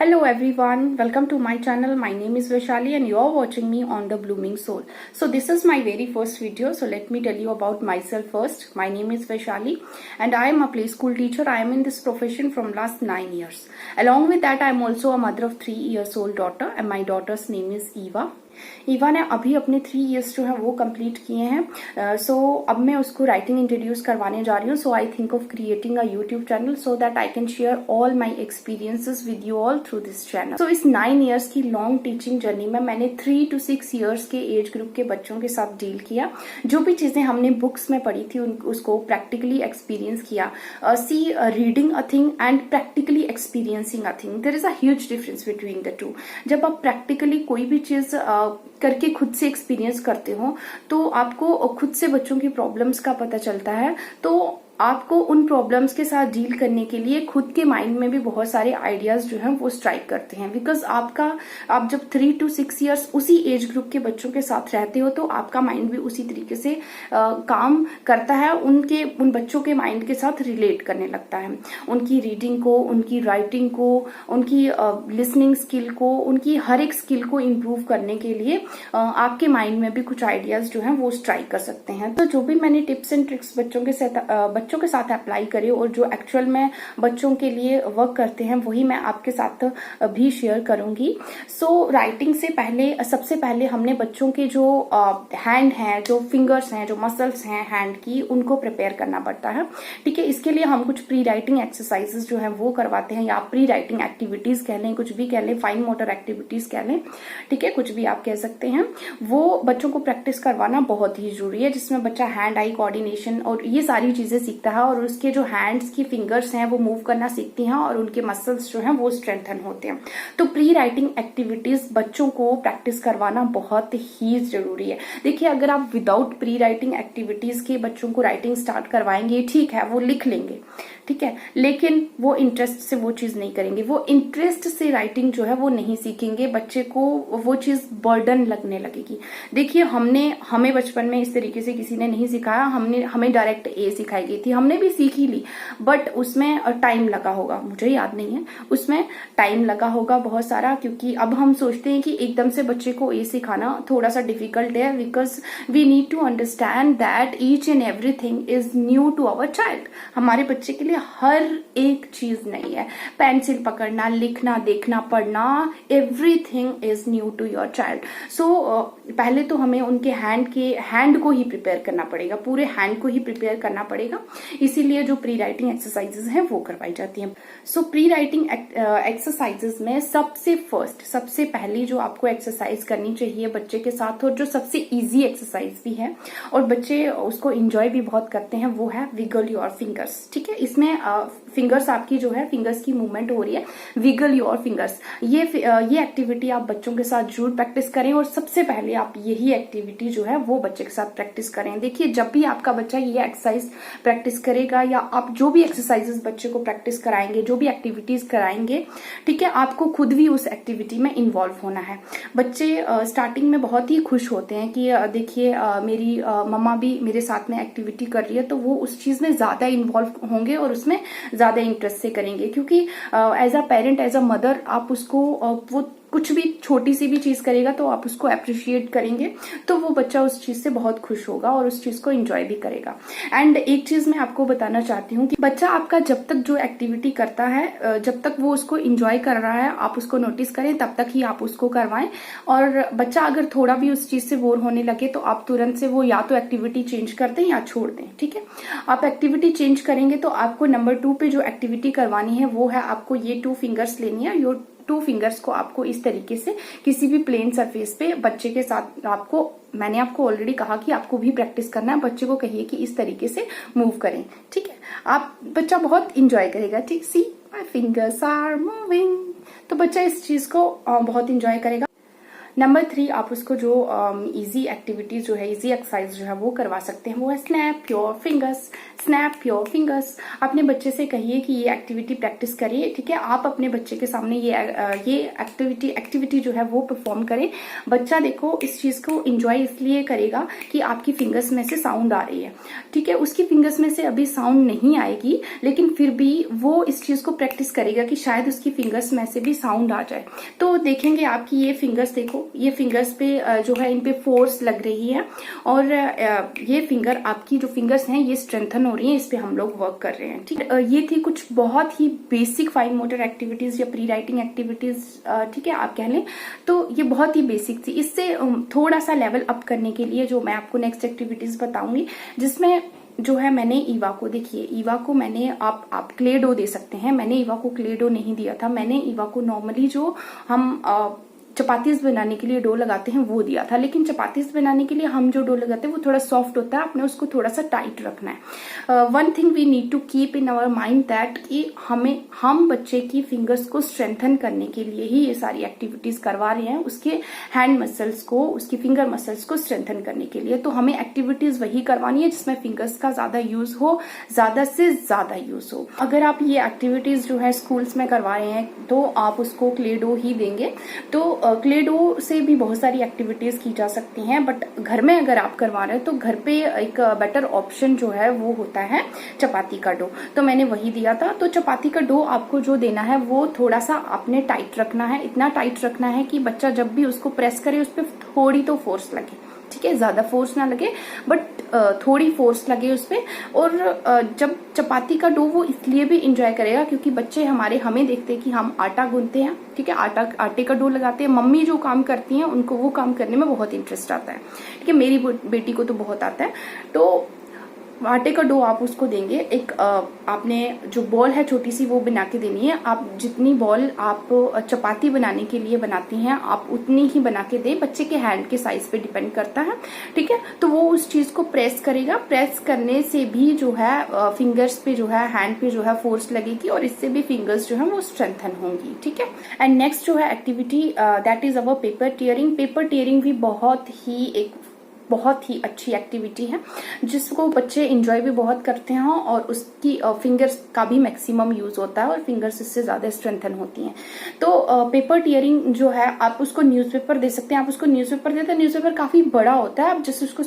Hello everyone, welcome to my channel. My name is Vaishali and you are watching me on The Blooming Soul. So this is my very first video. So let me tell you about myself first. My name is Vaishali and I am a play school teacher. I am in this profession from last 9 years. Along with that, I am also a mother of 3-year old daughter and my daughter's name is Eva. Eva ने अभी अपने 3 years जो है वो complete किए हैं। सो अब मैं उसको राइटिंग इंट्रोड्यूस करवाने जा रही हूँ। So I think of creating a YouTube channel so that I can share all my experiences with you all through this channel. So इस 9 इयर्स की लॉन्ग टीचिंग जर्नी में मैंने 3 to 6 इयर्स के age group के बच्चों के साथ deal किया। जो भी चीजें हमने बुक्स में पढ़ी थी उसको प्रैक्टिकली एक्सपीरियंस किया। See reading a thing and practically experiencing a thing, there is a huge difference between the two. जब आप प्रैक्टिकली कोई भी चीज करके खुद से एक्सपीरियंस करते हो तो आपको खुद से बच्चों की प्रॉब्लम्स का पता चलता है। तो आपको उन प्रॉब्लम्स के साथ डील करने के लिए खुद के माइंड में भी बहुत सारे आइडियाज जो हैं वो स्ट्राइक करते हैं। बिकॉज आप जब 3 to 6 इयर्स उसी एज ग्रुप के बच्चों के साथ रहते हो तो आपका माइंड भी उसी तरीके से काम करता है, उन बच्चों के माइंड के साथ रिलेट करने लगता है। उनकी रीडिंग को, उनकी राइटिंग को, उनकी लिसनिंग स्किल को, उनकी हर एक स्किल को इम्प्रूव करने के लिए आपके माइंड में भी कुछ आइडियाज जो हैं वो स्ट्राइक कर सकते हैं। तो जो भी मैंने टिप्स एंड ट्रिक्स बच्चों के साथ अप्लाई करी और जो एक्चुअल में बच्चों के लिए वर्क करते हैं वही मैं आपके साथ भी शेयर करूंगी। सो राइटिंग से पहले सबसे पहले हमने बच्चों के जो हैंड हैं, जो फिंगर्स हैं, जो मसल्स हैं हैंड की, उनको प्रिपेयर करना पड़ता है। ठीक है, इसके लिए हम कुछ प्री राइटिंग एक्सरसाइजेस जो है वो करवाते हैं, या प्री राइटिंग एक्टिविटीज कह लें, कुछ भी कह लें, फाइन मोटर एक्टिविटीज कह लें, ठीक है, कुछ भी आप कह सकते हैं। वो बच्चों को प्रैक्टिस करवाना बहुत ही जरूरी है, जिसमें बच्चा हैंड आई कोऑर्डिनेशन और ये सारी चीजें सीखता है और उसके जो हैंड्स की फिंगर्स हैं वो मूव करना सीखती हैं और उनके मसल्स जो हैं वो स्ट्रेंथन होते हैं। तो प्री राइटिंग एक्टिविटीज बच्चों को प्रैक्टिस करवाना बहुत ही जरूरी है। देखिए, अगर आप विदाउट प्री राइटिंग एक्टिविटीज के बच्चों को राइटिंग स्टार्ट करवाएंगे, ठीक है, वो लिख लेंगे, ठीक है, लेकिन वो इंटरेस्ट से वो चीज नहीं करेंगे, वो इंटरेस्ट से राइटिंग जो है वो नहीं सीखेंगे, बच्चे को वो चीज बर्डन लगने लगेगी। देखिए, हमें बचपन में इस तरीके से किसी ने नहीं सिखाया, हमें डायरेक्ट ए सिखाई गई थी, हमने भी सीख ही ली, बट उसमें टाइम लगा होगा, मुझे याद नहीं है, उसमें टाइम लगा होगा बहुत सारा, क्योंकि अब हम सोचते हैं कि एकदम से बच्चे को ए सिखाना थोड़ा सा डिफिकल्ट है, because we need to understand that each and everything is new to our child. हमारे बच्चे के लिए हर एक चीज नहीं है, पेंसिल पकड़ना, लिखना, देखना, पढ़ना, everything is new to your child. So पहले तो हमें उनके हैंड को ही प्रिपेयर करना पड़ेगा, पूरे हैंड को ही प्रिपेयर करना पड़ेगा, इसीलिए जो प्री राइटिंग एक्सरसाइजेस हैं वो करवाई जाती हैं। सो प्री राइटिंग एक्सरसाइजेस में सबसे पहली जो आपको एक्सरसाइज करनी चाहिए बच्चे के साथ, और जो सबसे इजी एक्सरसाइज भी है और बच्चे उसको एंजॉय भी बहुत करते हैं, वो है विगल योर फिंगर्स। ठीक है, इसमें फिंगर्स आपकी जो है, फिंगर्स की मूवमेंट हो रही है, विगल योर फिंगर्स। ये एक्टिविटी आप बच्चों के साथ जरूर प्रैक्टिस करें और सबसे पहले आप यही एक्टिविटी जो है वो बच्चे के साथ प्रैक्टिस करें। देखिए, जब भी आपका बच्चा ये एक्सरसाइज प्रैक्टिस करेगा या आप जो भी एक्सरसाइजेस बच्चे को प्रैक्टिस कराएंगे, जो भी एक्टिविटीज कराएंगे, ठीक है, आपको खुद भी उस एक्टिविटी में इन्वॉल्व होना है। बच्चे स्टार्टिंग में बहुत ही खुश होते हैं कि देखिए मेरी मम्मा भी मेरे साथ में एक्टिविटी कर रही है, तो वो उस चीज में ज्यादा इन्वॉल्व होंगे और उसमें ज्यादा इंटरेस्ट से करेंगे, क्योंकि as a parent, as a mother, आप उसको वो कुछ भी छोटी सी भी चीज करेगा तो आप उसको अप्रिशिएट करेंगे, तो वो बच्चा उस चीज से बहुत खुश होगा और उस चीज को एंजॉय भी करेगा। एंड एक चीज मैं आपको बताना चाहती हूँ कि बच्चा आपका जब तक जो एक्टिविटी करता है, जब तक वो उसको एंजॉय कर रहा है, आप उसको नोटिस करें, तब तक ही आप उसको करवाएं। और बच्चा अगर थोड़ा भी उस चीज से बोर होने लगे तो आप तुरंत से वो या तो एक्टिविटी चेंज कर दें या छोड़ दें। ठीक है, आप एक्टिविटी चेंज करेंगे तो आपको नंबर 2 पे जो एक्टिविटी करवानी है वो है, आपको ये 2 फिंगर्स लेनी है। योर 2 फिंगर्स को आपको इस तरीके से किसी भी प्लेन सरफेस पे बच्चे के साथ, मैंने आपको ऑलरेडी कहा कि आपको भी प्रैक्टिस करना है, बच्चे को कहिए कि इस तरीके से मूव करें। ठीक है, बच्चा बहुत इंजॉय करेगा। ठीक, see my fingers are moving, तो बच्चा इस चीज को बहुत इंजॉय करेगा। नंबर 3, आप उसको जो इजी एक्टिविटीज जो है, इजी एक्सरसाइज जो है वो करवा सकते हैं, वो है snap your fingers. Snap your fingers. अपने बच्चे से कहिए कि ये एक्टिविटी प्रैक्टिस करिए, ठीक है। आप अपने बच्चे के सामने ये एक्टिविटी जो है वो परफॉर्म करें। बच्चा देखो इस चीज को एंजॉय इसलिए करेगा कि आपकी फिंगर्स में से साउंड आ रही है, ठीक है। उसकी फिंगर्स में से अभी साउंड नहीं आएगी, लेकिन फिर भी वो इस चीज को प्रैक्टिस करेगा कि शायद उसकी फिंगर्स में से भी साउंड आ जाए। तो देखेंगे आपकी ये फिंगर्स, देखो ये फिंगर्स पे जो है इन पे फोर्स लग रही है, और ये फिंगर आपकी जो फिंगर्स हैं ये स्ट्रेंथन हो रही है, इस पे हम लोग वर्क कर रहे हैं, ठीक है। ये थी कुछ बहुत ही बेसिक फाइन मोटर एक्टिविटीज या प्री राइटिंग एक्टिविटीज, ठीक है, आप कह लें। तो ये बहुत ही बेसिक थी। इससे थोड़ा सा लेवल अप करने के लिए जो मैं आपको नेक्स्ट एक्टिविटीज बताऊंगी, जिसमें जो है मैंने ईवा को, देखिए ईवा को मैंने, आप क्ले डो दे सकते हैं। मैंने ईवा को क्ले डो नहीं दिया था, मैंने ईवा को नॉर्मली जो हम चपातीस बनाने के लिए डो लगाते हैं वो दिया था। लेकिन चपातीस बनाने के लिए हम जो डो लगाते हैं वो थोड़ा सॉफ्ट होता है, आपने उसको थोड़ा सा टाइट रखना है। One thing we need to keep in our mind that कि हम बच्चे की फिंगर्स को स्ट्रेंथन करने के लिए ही ये सारी एक्टिविटीज करवा रहे हैं, उसके हैंड मसल्स को, उसकी फिंगर मसल्स को स्ट्रेंथन करने के लिए। तो हमें एक्टिविटीज वही करवानी है जिसमें फिंगर्स का ज्यादा यूज हो, ज्यादा से ज्यादा यूज हो। अगर आप ये एक्टिविटीज जो है स्कूल्स में करवा रहे हैं तो आप उसको क्ले डो ही देंगे। तो क्ले डो से भी बहुत सारी एक्टिविटीज की जा सकती हैं, बट घर में अगर आप करवा रहे हैं तो घर पे एक बेटर ऑप्शन जो है वो होता है चपाती का डो। तो मैंने वही दिया था। तो चपाती का डो आपको जो देना है वो थोड़ा सा आपने टाइट रखना है, इतना टाइट रखना है कि बच्चा जब भी उसको प्रेस करे उस पर थोड़ी तो फोर्स लगे, ठीक है, ज्यादा फोर्स ना लगे बट थोड़ी फोर्स लगे उस पे। और जब चपाती का डो वो इसलिए भी इंजॉय करेगा क्योंकि बच्चे हमें देखते हैं कि हम आटा गूंथते हैं, ठीक है, आटे का डो लगाते हैं। मम्मी जो काम करती हैं उनको वो काम करने में बहुत इंटरेस्ट आता है, ठीक है, मेरी बेटी को तो बहुत आता है। तो आटे का डो आप उसको देंगे। एक आपने जो बॉल है छोटी सी वो बना के देनी है। आप जितनी बॉल आप चपाती बनाने के लिए बनाती हैं आप उतनी ही बना के दें, बच्चे के हैंड के साइज पे डिपेंड करता है, ठीक है। तो वो उस चीज को प्रेस करेगा, प्रेस करने से भी जो है फिंगर्स पे जो है, हैंड पे जो है फोर्स लगेगी और इससे भी फिंगर्स जो है वो स्ट्रेंथन होंगी, ठीक है। एंड नेक्स्ट जो है activity that is our paper tearing. Paper tearing भी बहुत ही अच्छी एक्टिविटी है जिसको बच्चे एंजॉय भी बहुत करते हैं और उसकी फिंगर्स का भी मैक्सिमम यूज होता है और फिंगर्स इससे ज्यादा स्ट्रेंथन होती हैं। तो पेपर टीयरिंग जो है आप उसको न्यूज़पेपर दे सकते हैं। आप उसको न्यूज़पेपर देते हैं, न्यूज़पेपर काफी बड़ा होता है, आप जस्ट उसको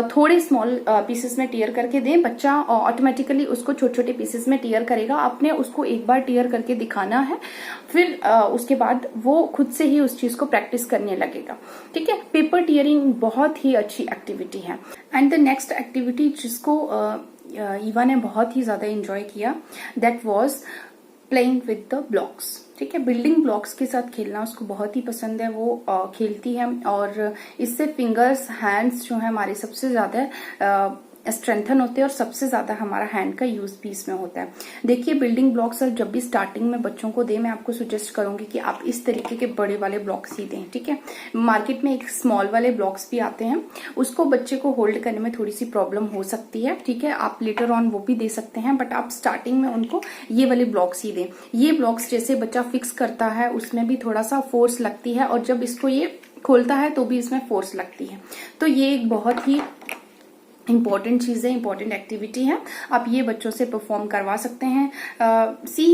थोड़े स्मॉल पीसेस में टीयर करके दें, बच्चा ऑटोमेटिकली उसको छोटे छोटे पीसेस में टीयर करेगा। आपने उसको एक बार टीयर करके दिखाना है, फिर उसके बाद वो खुद से ही उस चीज को प्रैक्टिस करने लगेगा, ठीक है। पेपर टीयरिंग बहुत ही अच्छी एक्टिविटी है। एंड द नेक्स्ट एक्टिविटी जिसको ईवा ने बहुत ही ज्यादा एंजॉय किया, that was playing with the blocks, ठीक है। बिल्डिंग ब्लॉक्स के साथ खेलना उसको बहुत ही पसंद है, वो खेलती है और इससे फिंगर्स, हैंड्स जो है हमारे सबसे ज्यादा स्ट्रेंथन होते हैं और सबसे ज्यादा हमारा हैंड का यूज भी इसमें होता है। देखिए बिल्डिंग ब्लॉक्स जब भी स्टार्टिंग में बच्चों को दे, मैं आपको सजेस्ट करूंगी कि आप इस तरीके के बड़े वाले ब्लॉक्स ही दें, ठीक है। मार्केट में एक स्मॉल वाले ब्लॉक्स भी आते हैं, उसको बच्चे को होल्ड करने में थोड़ी सी प्रॉब्लम हो सकती है, ठीक है। आप लेटर ऑन वो भी दे सकते हैं, बट आप स्टार्टिंग में उनको ये वाले ब्लॉक्स ही दें। ये ब्लॉक्स जैसे बच्चा फिक्स करता है उसमें भी थोड़ा सा फोर्स लगती है और जब इसको ये खोलता है तो भी इसमें फोर्स लगती है। तो ये एक बहुत ही इंपॉर्टेंट चीज है, इंपॉर्टेंट एक्टिविटी है, आप ये बच्चों से परफॉर्म करवा सकते हैं। See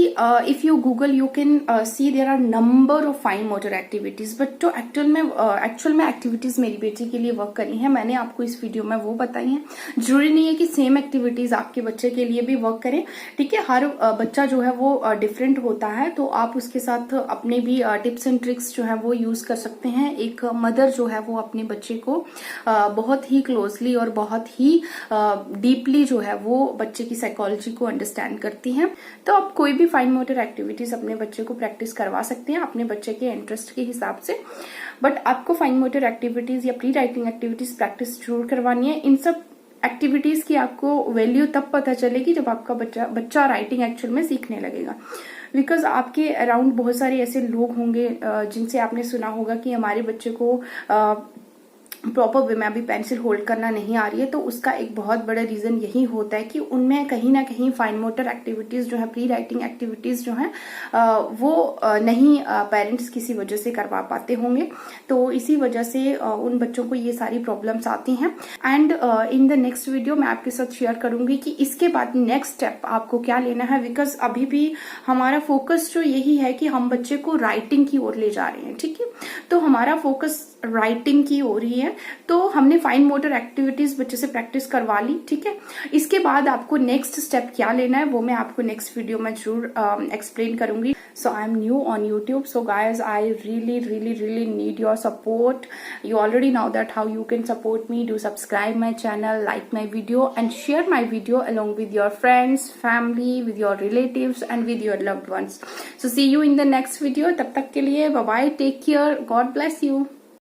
if you Google you can see there are number of fine motor activities, but जो एक्चुअल में एक्टिविटीज मेरी बेटी के लिए वर्क करी हैं मैंने आपको इस वीडियो में वो बताई हैं। जरूरी नहीं है कि सेम एक्टिविटीज आपके बच्चे के लिए भी वर्क करें, ठीक है। हर बच्चा जो है वो डिफरेंट होता है, तो आप उसके साथ अपने भी टिप्स एंड ट्रिक्स जो है वो यूज कर सकते हैं। एक मदर जो है वो अपने बच्चे को बहुत ही क्लोजली और बहुत ही डीपली जो है वो बच्चे की साइकोलॉजी को अंडरस्टैंड करती हैं। तो आप कोई भी फाइन मोटर एक्टिविटीज अपने बच्चे को प्रैक्टिस करवा सकते हैं अपने बच्चे के इंटरेस्ट के हिसाब से, बट आपको फाइन मोटर एक्टिविटीज या प्री राइटिंग एक्टिविटीज प्रैक्टिस जरूर करवानी है। इन सब एक्टिविटीज की आपको वैल्यू तब पता चलेगी जब आपका बच्चा राइटिंग एक्चुअल में सीखने लगेगा। बिकॉज आपके अराउंड बहुत सारे ऐसे लोग होंगे जिनसे आपने सुना होगा कि हमारे बच्चे को प्रॉपर वे में अभी पेंसिल होल्ड करना नहीं आ रही है, तो उसका एक बहुत बड़ा रीजन यही होता है कि उनमें कहीं ना कहीं फाइन मोटर एक्टिविटीज जो है, प्री राइटिंग एक्टिविटीज जो है वो नहीं पेरेंट्स किसी वजह से करवा पाते होंगे। तो इसी वजह से उन बच्चों को ये सारी प्रॉब्लम्स आती हैं। And in the next video मैं आपके साथ शेयर करूंगी कि इसके बाद नेक्स्ट स्टेप आपको क्या लेना है, बिकॉज अभी भी हमारा फोकस जो यही है कि हम बच्चे को राइटिंग की ओर ले जा रहे हैं, ठीक है। तो हमारा फोकस राइटिंग की ओर ही है। तो हमने फाइन मोटर एक्टिविटीज बच्चे से प्रैक्टिस करवा ली, ठीक है। इसके बाद आपको नेक्स्ट स्टेप क्या लेना है वो मैं आपको नेक्स्ट वीडियो में जरूर एक्सप्लेन करूंगी। So I am new on YouTube, so guys I really need your support. You already know that how you can support me. Do subscribe my channel, like my video and share my video along with your friends, family, with your relatives and with your loved ones. So see you in the next video. तब तक के लिए bye bye, take care, God bless you.